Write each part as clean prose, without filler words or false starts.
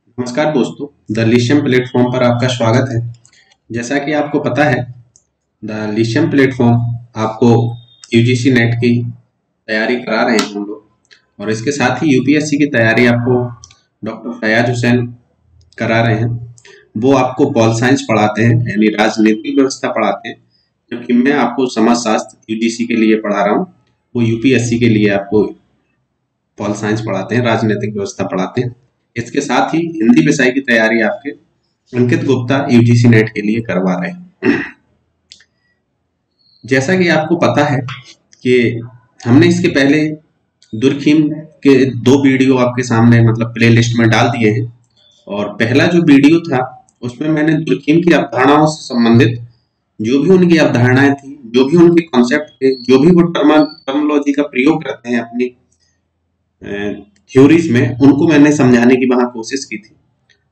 नमस्कार दोस्तों, the लिशियम platform पर आपका स्वागत है। जैसा कि आपको पता है, द लिशियम प्लेटफॉर्म आपको यूजीसी नेट की तैयारी करा रहे हैं हम लोग, और इसके साथ ही यूपीएससी की तैयारी आपको डॉक्टर फयाज हुसैन करा रहे हैं। वो आपको पॉल साइंस पढ़ाते हैं, यानी राजनीतिक व्यवस्था पढ़ाते हैं, जबकि मैं आपको समाजशास्त्र यूजीसी के लिए पढ़ा रहा हूँ। वो यूपीएससी के लिए आपको पॉल साइंस पढ़ाते हैं, राजनीतिक व्यवस्था पढ़ाते हैं। इसके साथ ही हिंदी विषय की तैयारी आपके अंकित गुप्ता यूजीसी नेट के लिए करवा रहे हैं। जैसा कि आपको पता है कि हमने इसके पहले दुर्खीम के 2 वीडियो आपके सामने मतलब प्लेलिस्ट में डाल दिए हैं, और पहला जो वीडियो था उसमें मैंने दुर्खीम की अवधारणाओं से संबंधित जो भी उनकी अवधारणाएं थी, जो भी उनके कॉन्सेप्ट थे, जो भी वो टर्मोलॉजी का प्रयोग करते हैं अपनी थ्योरीज में, उनको मैंने समझाने की वहां कोशिश की थी।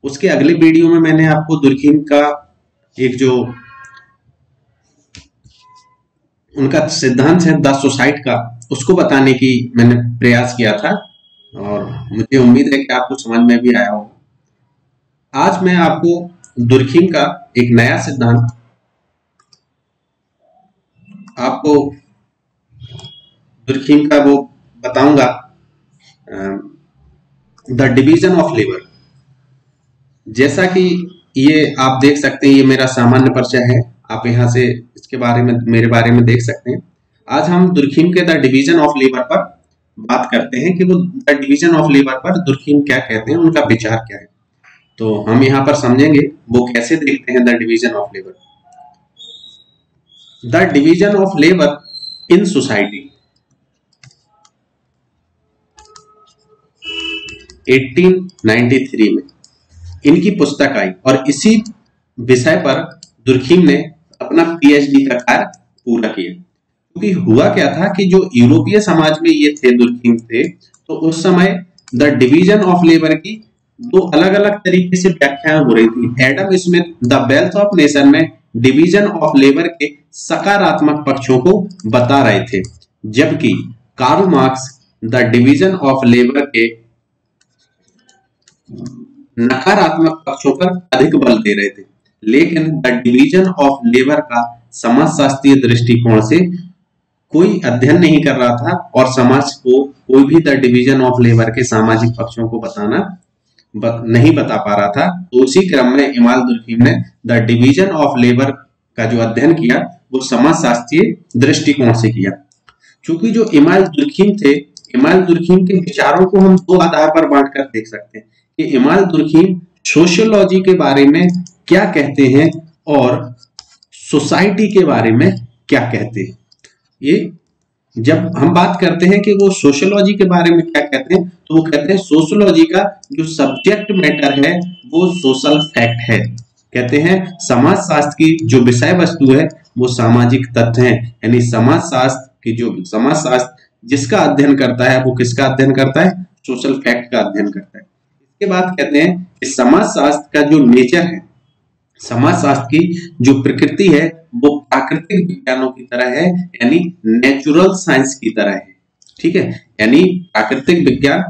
उसके अगले वीडियो में मैंने आपको दुर्खीम का एक जो उनका सिद्धांत है द सोसाइटी का, उसको बताने की मैंने प्रयास किया था, और मुझे उम्मीद है कि आपको समझ में भी आया होगा। आज मैं आपको दुर्खीम का एक नया सिद्धांत आपको दुर्खीम का वो बताऊंगा, द डिवीजन ऑफ लेबर। जैसा कि ये आप देख सकते हैं, ये मेरा सामान्य परिचय है, आप यहाँ से इसके बारे में मेरे बारे में देख सकते हैं। आज हम दुर्खीम के द डिवीजन ऑफ लेबर पर बात करते हैं कि वो द डिवीजन ऑफ लेबर पर दुर्खीम क्या कहते हैं, उनका विचार क्या है। तो हम यहाँ पर समझेंगे वो कैसे देखते हैं the division of labour. The division of labour in society 1893 में इनकी पुस्तक आई, और इसी विषय पर दुर्खीम ने अपना पीएचडी का कार्य पूरा किया। क्योंकि हुआ क्या था कि जो यूरोपीय समाज में ये थे दुर्खीम थे, तो उस समय द डिवीजन ऑफ लेबर की 2 अलग-अलग तरीके से व्याख्याएं हो रही थी। Adam Smith the wealth of nation में डिवीजन ऑफ लेबर के सकारात्मक पक्षों को बता रहे थे, जबकि Karl Marx the division of labour के नकारात्मक पक्षों पर अधिक बल दे रहे थे। लेकिन द डिवीजन ऑफ लेबर का समाजशास्त्रीय दृष्टिकोण से कोई अध्ययन नहीं कर रहा था, और समाज को कोई भी द डिवीजन ऑफ लेबर के सामाजिक पक्षों को नहीं बता पा रहा था। तो उसी क्रम में इमाल दुर्खीम ने द डिवीजन ऑफ लेबर का जो अध्ययन किया वो समाजशास्त्रीय दृष्टिकोण से किया। क्योंकि जो इमाल दुर्खीम थे, इमाल दुर्खीम के विचारों को हम 2 आधार पर बांटकर देख सकते हैं कि इमाल दुर्खीम सोशियोलॉजी के बारे में क्या कहते हैं और सोसाइटी के बारे में क्या कहते हैं। ये जब हम बात करते हैं कि वो सोशियोलॉजी के बारे में क्या कहते हैं, तो वो कहते हैं सोशियोलॉजी का जो सब्जेक्ट मैटर है वो सोशल फैक्ट है। कहते हैं समाजशास्त्र की जो विषय वस्तु है वो सामाजिक तथ्य है, यानी समाजशास्त्र की जो समाजशास्त्र जिसका अध्ययन करता है वो किसका अध्ययन करता है, सोशल फैक्ट का अध्ययन करता है। इसके बाद कहते हैं कि समाजशास्त्र का जो नेचर है, समाजशास्त्र की जो प्रकृति है वो प्राकृतिक विज्ञानों की तरह है, यानी नेचुरल साइंस की तरह है। ठीक है, यानी प्राकृतिक विज्ञान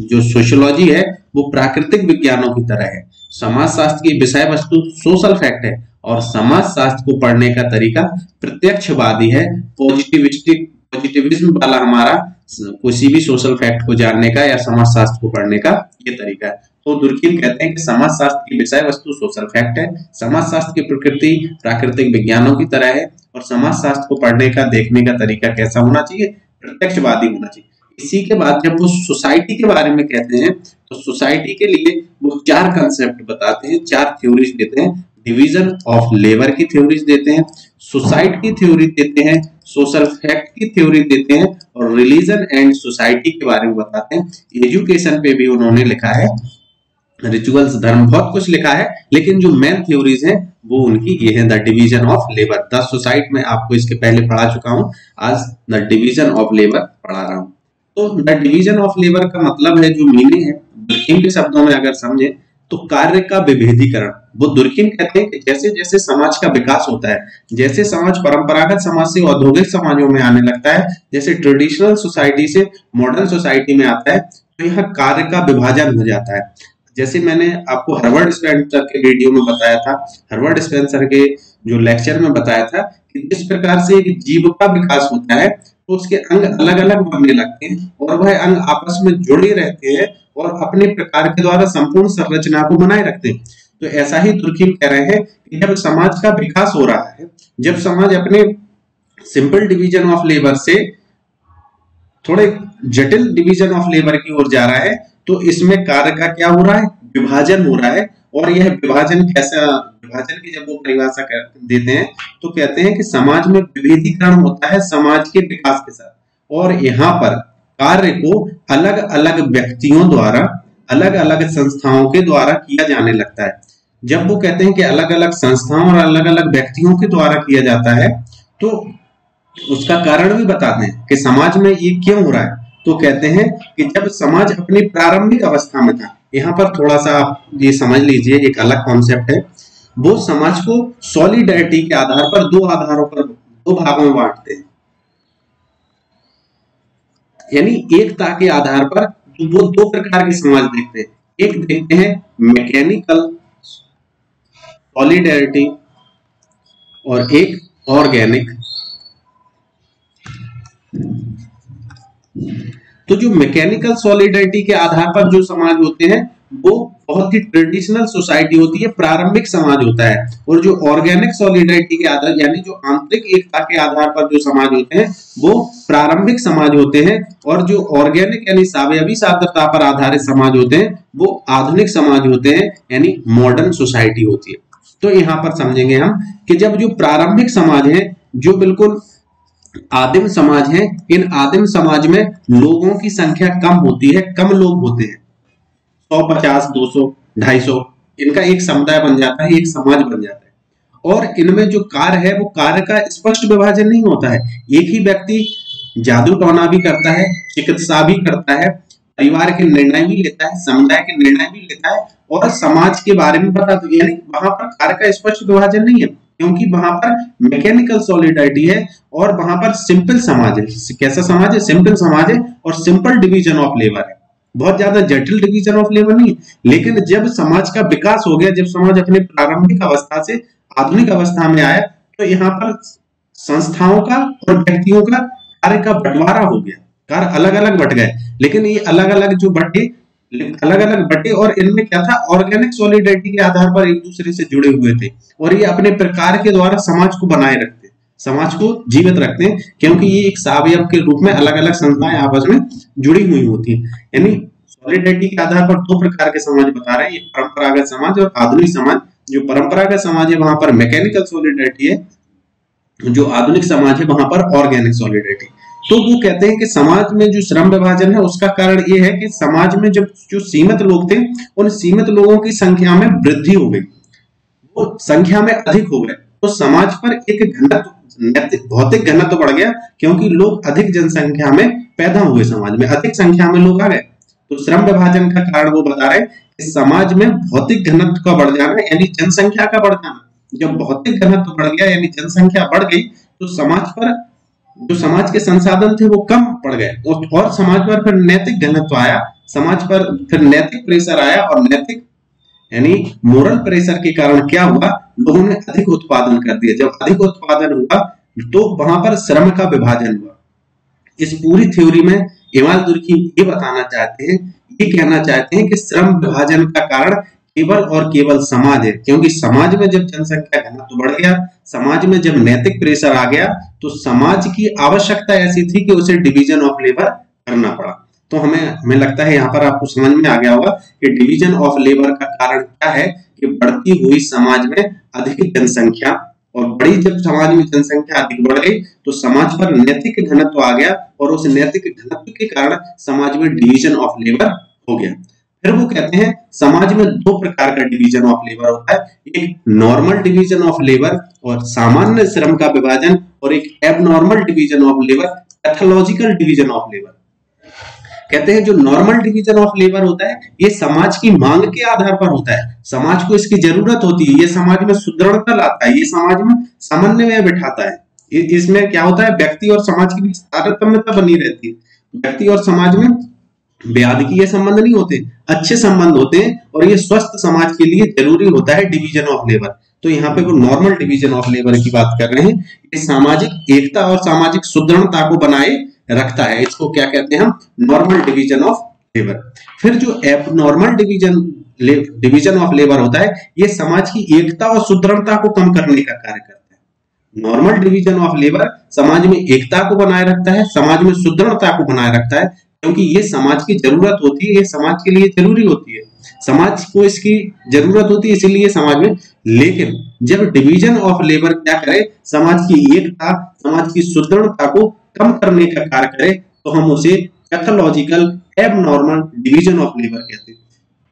जो सोशियोलॉजी है वो प्राकृतिक विज्ञानों की तरह है। समाजशास्त्र की विषय वस्तु सोशल फैक्ट है, और समाजशास्त्र को पढ़ने का तरीका प्रत्यक्षवादी है, पॉजिटिविज्म वाला हमारा किसी भी सोशल फैक्ट को जानने का या समाजशास्त्र को पढ़ने का ये तरीका है। तो दुर्खीम कहते हैं कि समाजशास्त्र की विषय वस्तु सोशल फैक्ट है, समाजशास्त्र की प्रकृति प्राकृतिक विज्ञानों की तरह है, और समाजशास्त्र को पढ़ने का देखने का तरीका कैसा होना चाहिए, प्रत्यक्षवादी होना चाहिए। इसी के बाद जब वो सोसाइटी के बारे में कहते हैं, तो सोसाइटी के लिए वो 4 कंसेप्ट बताते हैं, 4 थ्योरीज देते हैं। डिवीजन ऑफ लेबर की थ्योरीज देते हैं, सोसाइटी की थ्योरी देते हैं, सोशल फैक्ट की थ्योरी देते हैं, और रिलीजन एंड सोसाइटी के बारे में बताते हैं। एजुकेशन पे भी उन्होंने लिखा है, रिचुअल्स धर्म बहुत कुछ लिखा है, लेकिन जो मेन थ्योरीज हैं वो उनकी ये है the division of labour. The society में आपको इसके पहले पढ़ा चुका हूं, आज द डिवीजन ऑफ लेबर पढ़ा रहा हूं। तो द डिवीजन ऑफ लेबर का मतलब है, जो मीनिंग है दुर्खीम के शब्दों में अगर समझे तो कार्य का विभेदीकरण। वो दुर्खीम कहते हैं कि जैसे जैसे समाज का विकास होता है, जैसे समाज परंपरागत समाज से औद्योगिक समाजों में आने लगता है, जैसे ट्रेडिशनल सोसाइटी से मॉडर्न सोसाइटी में आता है, तो यहाँ कार्य का विभाजन हो जाता है। जैसे मैंने आपको हर्बर्ट स्पेंसर के वीडियो में बताया था, हर्बर्ट स्पेंसर के जो लेक्चर में बताया था कि जिस प्रकार से एक जीव का विकास होता है तो उसके अंग अलग अलग बनने लगते हैं और वह अंग आपस में जुड़े रहते हैं और अपने प्रकार के द्वारा संपूर्ण संरचना को बनाए रखते हैं। तो ऐसा ही तुर्कीम कह रहे हैं कि जब समाज का विकास हो रहा है, जब समाज अपने सिंपल डिवीजन ऑफ लेबर से थोड़े जटिल डिवीजन ऑफ लेबर की ओर जा रहा है, तो इसमें कार्य का क्या हो रहा है, विभाजन हो रहा है। और यह विभाजन कैसा, विभाजन की जब वो परिभाषा देते हैं तो कहते हैं कि समाज में विभेदीकरण होता है समाज के विकास के साथ, और यहाँ पर कार्य को अलग अलग व्यक्तियों द्वारा, अलग अलग संस्थाओं के द्वारा किया जाने लगता है। जब वो कहते हैं कि अलग अलग संस्थाओं और अलग अलग व्यक्तियों के द्वारा किया जाता है, तो उसका कारण भी बताते हैं कि समाज में ये क्यों हो रहा है। तो कहते हैं कि जब समाज अपनी प्रारंभिक अवस्था में था, यहाँ पर थोड़ा सा आप ये समझ लीजिए, एक अलग कॉन्सेप्ट है, वो समाज को सॉलिडरिटी के आधार पर दो आधारों पर, दो भागों में बांटते हैं, यानी एकता के आधार पर वो दो प्रकार के समाज देखते हैं। एक देखते हैं मैकेनिकल सॉलिडरिटी और एक ऑर्गेनिक। तो जो मैकेनिकल सॉलिडरिटी के आधार पर जो समाज होते हैं वो बहुत ही ट्रेडिशनल सोसाइटी होती है, प्रारंभिक समाज होता है। और जो ऑर्गेनिक सॉलिडरिटी के आधार, यानी जो आंतरिक एकता के आधार पर जो समाज होते हैं वो प्रारंभिक समाज होते हैं। और जो ऑर्गेनिक यानी सावयवी सादृता पर आधारित समाज होते हैं वो आधुनिक समाज होते हैं, यानी मॉडर्न सोसाइटी होती है। तो यहाँ पर समझेंगे हम कि जब जो प्रारंभिक समाज है, जो बिल्कुल आदिम समाज है, इन आदिम समाज में लोगों की संख्या कम होती है, कम लोग होते हैं, 150, 200, 250, इनका एक समुदाय बन जाता है, एक समाज बन जाता है। और इनमें जो कार्य है वो कार्य का स्पष्ट विभाजन नहीं होता है। एक ही व्यक्ति जादू टोना भी करता है, चिकित्सा भी करता है, परिवार के निर्णय भी लेता है, समुदाय के निर्णय भी लेता है और समाज के बारे में बताता है। यानी वहां पर कार्य का स्पष्ट विभाजन नहीं है, क्योंकि वहां पर मैकेनिकल सॉलिडरिटी है और वहां पर सिंपल समाज है। कैसा समाज है? सिंपल समाज है और सिंपल डिवीजन ऑफ लेबर है, बहुत ज्यादा जटिल डिवीजन ऑफ लेबर नहीं है। लेकिन जब समाज का विकास हो गया, जब समाज अपने प्रारंभिक अवस्था से आधुनिक अवस्था में आया, तो यहाँ पर संस्थाओं का और व्यक्तियों का कार्य का बंटवारा हो गया, कार्य अलग अलग बट गए। लेकिन ये अलग अलग जो बटे और इनमें क्या था, ऑर्गेनिक सॉलिडरिटी के आधार पर एक दूसरे से जुड़े हुए थे और ये अपने प्रकार के द्वारा समाज को बनाए रखते, समाज को जीवित रखते हैं, क्योंकि ये एक सावयव के रूप में अलग अलग संस्थाएं आपस में जुड़ी हुई होती है। यानी सॉलिडरिटी के आधार पर दो प्रकार के समाज बता रहे हैं, ये परंपरागत समाज और आधुनिक समाज। जो परंपरागत समाज है वहां पर मैकेनिकल सॉलिडरिटी है, जो आधुनिक समाज है वहां पर ऑर्गेनिक सॉलिडरिटी। तो वो कहते हैं कि समाज में जो श्रम विभाजन है उसका कारण ये है कि समाज में जब जो सीमित लोग थे, उन सीमित लोगों की संख्या में वृद्धि हो गई, वो संख्या में अधिक हो गए, तो समाज पर एक घनत्व, भौतिक घनत्व बढ़ गया, क्योंकि लोग अधिक जनसंख्या में पैदा हुए, समाज में अधिक संख्या में लोग आ गए। तो श्रम विभाजन का कारण वो बता रहे हैं कि समाज में भौतिक घनत्व का बढ़ जाना, यानी जनसंख्या का बढ़ जाना। जब भौतिक घनत्व बढ़ गया यानी जनसंख्या बढ़ गई, तो समाज पर जो समाज के संसाधन थे वो कम पड़ गए और समाज पर फिर नैतिक घनत्व आया, समाज पर फिर नैतिक प्रेशर आया। और नैतिक यानी मोरल प्रेशर के कारण क्या हुआ, लोगों ने अधिक उत्पादन कर दिया। जब अधिक उत्पादन हुआ तो वहां पर श्रम का विभाजन हुआ। इस पूरी थ्योरी में इमाल तुर्की ये बताना चाहते हैं, ये कहना चाहते हैं कि श्रम विभाजन का कारण केवल और केवल समाज है, क्योंकि समाज में जब जनसंख्या घनत्व बढ़ गया, समाज में जब नैतिक प्रेशर आ गया, तो समाज की आवश्यकता ऐसी थी कि उसे डिवीजन ऑफ लेबर करना पड़ा। तो हमें लगता है यहाँ पर आपको समझ में आ गया होगा कि डिवीजन ऑफ लेबर का कारण क्या है, कि बढ़ती हुई समाज में अधिक जनसंख्या, और बड़ी जब समाज में जनसंख्या अधिक बढ़ गई तो समाज पर नैतिक घनत्व आ गया, और उस नैतिक घनत्व के कारण समाज में डिवीजन ऑफ लेबर हो गया। फिर वो कहते हैं समाज में दो प्रकार का डिवीजन ऑफ लेबर होता है, एक नॉर्मल डिवीजन ऑफ लेबर और सामान्य श्रम का विभाजन, और एक abnormal division of labour, pathological division of labour. कहते हैं जो नॉर्मल डिवीजन ऑफ लेबर होता है ये समाज की मांग के आधार पर होता है, समाज को इसकी जरूरत होती है, ये समाज में सुदृढ़ता लाता है, ये समाज में समन्वय बिठाता है। इसमें क्या होता है, व्यक्ति और समाज के बीच तारतम्यता बनी रहती है, व्यक्ति और समाज में बेअदबी संबंध नहीं होते, अच्छे संबंध होते हैं और ये स्वस्थ समाज के लिए जरूरी होता है डिवीजन ऑफ लेबर। तो यहाँ पे वो नॉर्मल डिवीजन ऑफ लेबर की बात कर रहे हैं। ये सामाजिक एकता और सामाजिक सुदृढ़ता को बनाए रखता है। इसको क्या कहते हैं हम? Normal division of labour. फिर जो एबनॉर्मल डिवीजन ऑफ लेबर होता है, ये समाज की एकता और सुदृढ़ता को कम करने का कार्य करता है। नॉर्मल डिवीजन ऑफ लेबर समाज में एकता को बनाए रखता है, समाज में सुदृढ़ता को बनाए रखता है, क्योंकि ये समाज की जरूरत होती है, ये समाज के लिए जरूरी होती है, समाज को इसकी जरूरत होती है, इसीलिए समाज में। लेकिन जब डिवीजन ऑफ लेबर क्या करे, समाज की एकता, समाज की सुदृढ़ता को कम करने का कार्य करे, तो हम उसे pathological abnormal division of labour कहते हैं।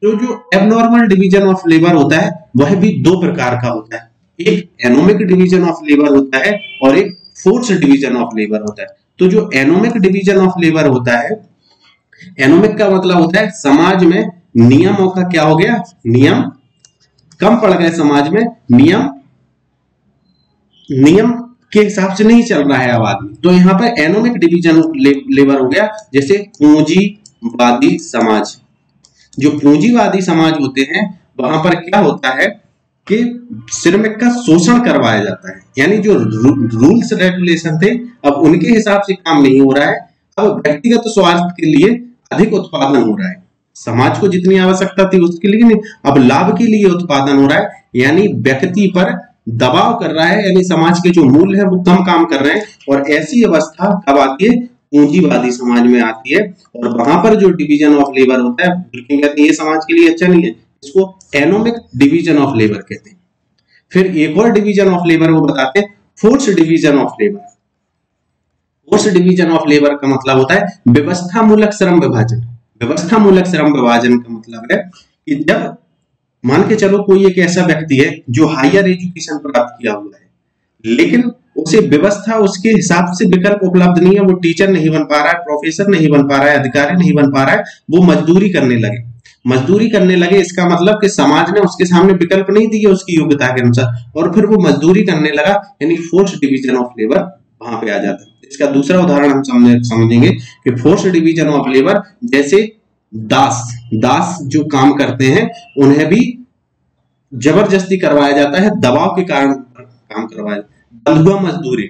तो जो एबनॉर्मल डिवीजन ऑफ लेबर होता है वह भी दो प्रकार का होता है, एक एनोमिक डिवीजन ऑफ लेबर होता है और एक फोर्स डिवीजन ऑफ लेबर होता है। तो जो एनोमिक डिवीजन ऑफ लेबर होता है, एनोमिक का मतलब होता है समाज में नियमों का क्या हो गया, नियम कम पड़ गए, समाज में नियम के हिसाब से नहीं चल रहा है अब आदमी। तो यहाँ पर एनोमिक डिवीजन ऑफ लेबर हो गया। जैसे पूंजीवादी समाज, जो पूंजीवादी समाज होते हैं वहां पर क्या होता है कि श्रमिक का शोषण करवाया जाता है, यानी जो रूल्स रेगुलेशन थे अब उनके हिसाब से काम नहीं हो रहा है, अब व्यक्तिगत स्वार्थ के लिए अधिक उत्पादन हो रहा है। समाज को जितनी आवश्यकता थी उसके लिए नहीं, अब लाभ के लिए उत्पादन हो रहा है, यानी व्यक्ति पर दबाव कर रहा है, यानी समाज के जो मूल्य है वो कम काम कर रहे हैं। और ऐसी अवस्था कब आती है? पूंजीवादी समाज में आती है। और वहां पर जो डिवीजन ऑफ लेबर होता है, कहते हैं ये समाज के लिए अच्छा नहीं है, इसको एनोमिक डिवीजन ऑफ लेबर कहते हैं। फिर एक और डिवीजन ऑफ लेबर वो बताते हैं, force division of labour. Force division of labour का मतलब होता है व्यवस्था मूलक श्रम विभाजन। व्यवस्था मूलक श्रम विभाजन का मतलब है कि जब मान के चलो कोई एक ऐसा व्यक्ति है जो हायर एजुकेशन प्राप्त किया हुआ है, लेकिन उसे व्यवस्था उसके हिसाब से विकल्प उपलब्ध नहीं है, वो टीचर नहीं बन पा रहा है, प्रोफेसर नहीं बन पा रहा है, अधिकारी नहीं बन पा रहा है, वो मजदूरी करने लगे। इसका मतलब कि समाज ने उसके सामने विकल्प नहीं दिए उसकी योग्यता के अनुसार, और फिर वो मजदूरी करने लगा, यानी फोर्स डिवीजन ऑफ लेबर वहां पे आ जाता है। इसका दूसरा उदाहरण हम समझेंगे कि फोर्स डिवीजन ऑफ लेबर, जैसे दास जो काम करते हैं उन्हें भी जबरदस्ती करवाया जाता है, दबाव के कारण काम करवाया। बंधुआ मजदूरी,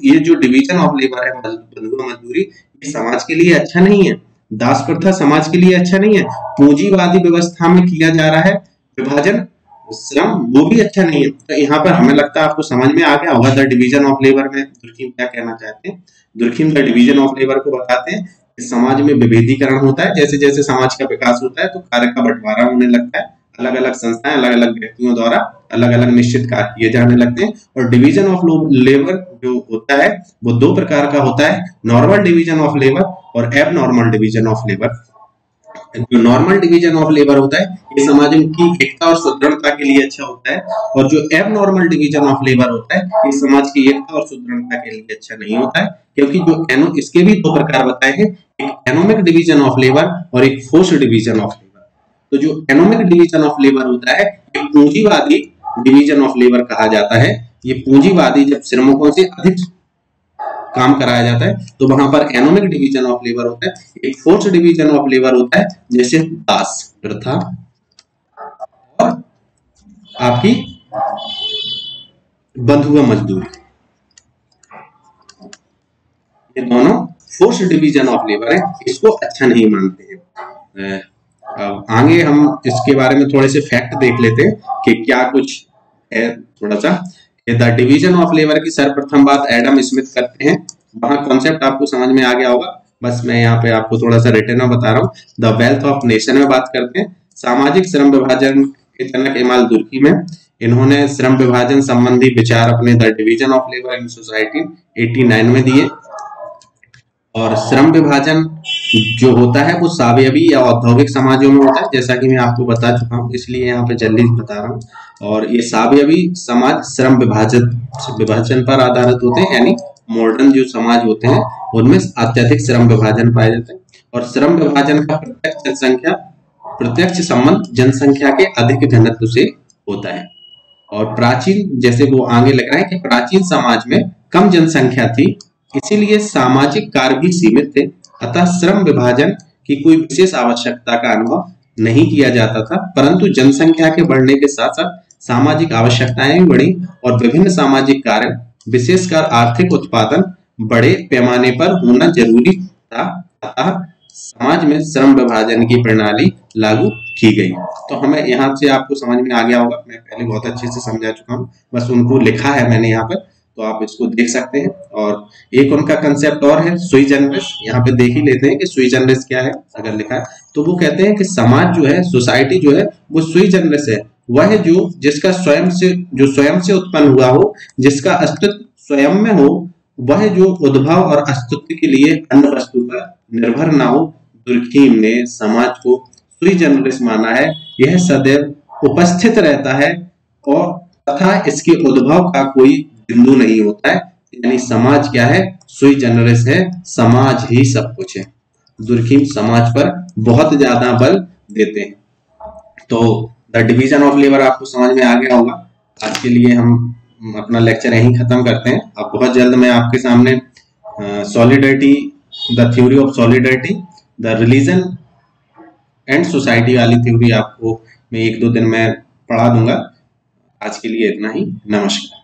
ये जो डिवीजन ऑफ लेबर है, बंधुआ मजदूरी, ये समाज के लिए अच्छा नहीं है। दास प्रथा समाज के लिए अच्छा नहीं है। पूंजीवादी व्यवस्था में किया जा रहा है विभाजन श्रम, वो भी अच्छा नहीं है। तो यहाँ पर हमें लगता है आपको समझ में आ गया होगा द डिवीजन ऑफ लेबर में दुर्खिम क्या कहना चाहते हैं। Durkheim the division of labour को बताते हैं कि समाज में विभेदीकरण होता है, जैसे जैसे समाज का विकास होता है तो कार्य का बंटवारा होने लगता है, अलग अलग संस्थाएं अलग अलग व्यक्तियों द्वारा अलग अलग निश्चित कार्य किए जाने लगते हैं। और डिवीजन ऑफ लेबर जो होता है वो दो प्रकार का होता है, नॉर्मल डिवीजन ऑफ लेबर और एबनॉर्मल डिवीजन ऑफ लेबर। जो नॉर्मल डिवीजन ऑफ लेबर होता है ये समाज की एकता और सुदृढ़ता के लिए अच्छा होता है, और जो एबनॉर्मल डिवीजन ऑफ लेबर होता है ये समाज की एकता और सुदृढ़ता के लिए अच्छा नहीं होता है, क्योंकि जो इसके भी दो प्रकार बताए हैं, एक एनोमिक डिवीजन ऑफ लेबर और एक फोर्स डिवीजन ऑफ लेबर। तो जो एनोमिक डिवीजन ऑफ लेबर होता है ये पूंजीवादी डिवीजन ऑफ लेबर कहा जाता है। ये पूंजीवादी जब श्रमिकों से अधिक काम कराया जाता है तो वहां पर एनोमिक डिवीजन ऑफ लेबर होता है। एक फोर्स डिवीजन ऑफ लेबर होता है, जैसे दास प्रथा और आपकी बंधुआ मजदूरी, ये दोनों फोर्स डिवीजन ऑफ लेबर है, इसको अच्छा नहीं मानते हैं। अब आगे हम इसके बारे में थोड़े से फैक्ट देख लेते हैं कि क्या कुछ है। थोड़ा सा द डिवीजन ऑफ लेबर की सर्वप्रथम बात एडम स्मिथ करते हैं, वहां कॉन्सेप्ट आपको समझ में आ गया होगा, बस मैं यहाँ पे आपको थोड़ा सा रिटर्न में बता रहा हूँ। द वेल्थ ऑफ नेशन में बात करते हैं, सामाजिक श्रम विभाजन के जनक इमाल दुर्खिम है, इन्होंने श्रम विभाजन संबंधी विचार अपने the division of labour in society 89 में दिए। और श्रम विभाजन जो होता है वो सावयवी या औद्योगिक समाजों में होता है, जैसा कि मैं आपको बता चुका हूँ, इसलिए यहाँ पे जल्दी बता रहा हूँ। और ये सावयवी समाज श्रम विभाजन पर आधारित होते हैं, यानी मॉडर्न जो समाज होते हैं उनमें अत्यधिक श्रम विभाजन पाए जाते हैं। और श्रम विभाजन का प्रत्यक्ष संबंध जनसंख्या के अधिक घनत्व से होता है। और प्राचीन, जैसे वो आगे लग रहा है कि प्राचीन समाज में कम जनसंख्या थी, इसीलिए सामाजिक कार्य भी सीमित थे, अतः श्रम विभाजन कि कोई विशेष आवश्यकता का अनुभव नहीं किया जाता था, परंतु जनसंख्या के बढ़ने के साथ साथ सामाजिक आवश्यकताएं बढ़ी और विभिन्न सामाजिक कार्य, विशेषकर आर्थिक उत्पादन बड़े पैमाने पर होना जरूरी था। अतः समाज में श्रम विभाजन की प्रणाली लागू की गई। तो हमें यहाँ से आपको समझ में आ गया होगा, मैं पहले बहुत अच्छे से समझा चुका हूँ, बस उनको लिखा है मैंने यहाँ पर, तो आप इसको देख सकते हैं। और एक उनका कंसेप्ट और है सुई जनरिस, यहाँ पे देख ही लेते हैं कि सुई जनरिस क्या है। अगर लिखा है तो वो कहते हैं कि समाज जो है, सोसाइटी जो है, वो सुई जनरिस है, वह जो जिसका स्वयं से उत्पन्न हुआ हो, जिसका अस्तित्व स्वयं में हो, वह जो उद्भव और अस्तित्व के लिए अन्य वस्तु पर निर्भर ना हो। दुर्खीम ने समाज को सुई जनरिस माना है। यह सदैव उपस्थित रहता है और तथा इसके उद्भव का कोई बिंदु नहीं होता है। यानी समाज क्या है? सुई जनरिस है, समाज ही सब कुछ है। दुर्खीम समाज पर बहुत ज्यादा बल देते हैं। तो द डिवीजन ऑफ लेबर आपको समझ में आ गया होगा। आज के लिए हम अपना लेक्चर यहीं खत्म करते हैं। अब बहुत जल्द मैं आपके सामने solidarity, the theory of solidarity, the religion and society वाली थ्योरी आपको मैं 1-2 दिन में पढ़ा दूंगा। आज के लिए इतना ही। नमस्कार।